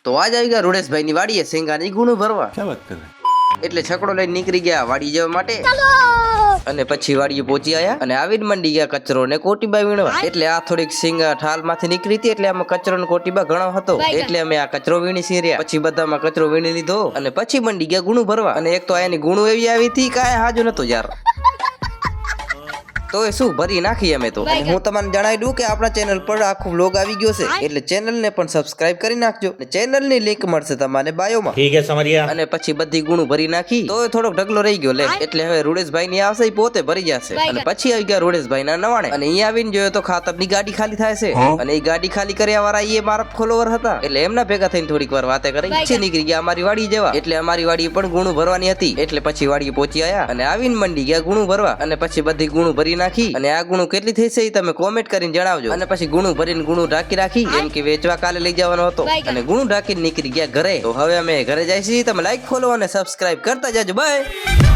તો આજ આવી ગયા રૂડેશભાઈ ની વાડીએ શેંગાની ગુણું ભરવા. क्या बात कर रहे हैं? એટલે છકડો લઈને નીકળી ગયા વાડી જવા માટે. અને પછી વાડીએ પહોંચી આયા અને આવીને મંડી ગયા કચરો ને કોટીબા વીણવા. એટલે આ થોડીક સિંગા ઠાલ માંથી નીકળી હતી એટલે આમાં કચરો ને કોટીબા ઘણો હતો એટલે અમે આ કચરો વીણી સીર્યા. પછી બધામાં કચરો વીણી લીધો અને પછી મંડી ગયા ગુણું ભરવા. અને એક તો આની ગુણું એવી આવી હતી કાંઈ હાજુ નતો યાર. તો એ શું ભરી નાખી અમે તો. અને હું તમને જણાવી દઉં કે આપણા ચેનલ પર આખો વ્લોગ આવી ગયો છે એટલે ચેનલ ને પણ સબસ્ક્રાઇબ કરી નાખજો. ચેનલ ની લિંક મળશે તમને બાયોમાં. ठीक है समझ गया. અને પછી બધી ગુણું ભરી નાખી તો એ થોડોક ઢગલો રહી ગયો લે. એટલે હવે રૂડેશભાઈ ની આવશે ઈ પોતે ભરી જશે. અને પછી આવી ગયા રૂડેશભાઈ ના નવાણે. અને અહીંયા આવીને જોયો તો ખાતર ની ગાડી ખાલી થાય છે. અને એ ગાડી ખાલી કર્યા વાળા એ મારા ફોલોવર હતા એટલે એમના ભેગા થઈને થોડીક વાર વાતે કરી પછી નીકળી ગયા અમારી વાડી જવા. એટલે અમારી વાડી પણ ગુણું ભરવાની હતી એટલે પછી વાડીએ પહોંચી આયા અને આવીને મંડી ગયા ગુણું ભરવા. અને પછી બધી ગુણું ભરી નાખી. અને આ ગુણું કેટલી થઈ છે તમે કોમેન્ટ કરીને જણાવજો. અને પછી ગુણું ભરીને ગુણું ઢાંકી રાખી કેમ કે વેચવા કાલે લઈ જવાનો હતો. અને ગુણું ઢાંકીને નીકળી ગયા ઘરે. તો હવે અમે ઘરે જાય છીએ. તમે લાઈક ફોલો અને સબસ્ક્રાઇબ કરતા જાજો. બાય.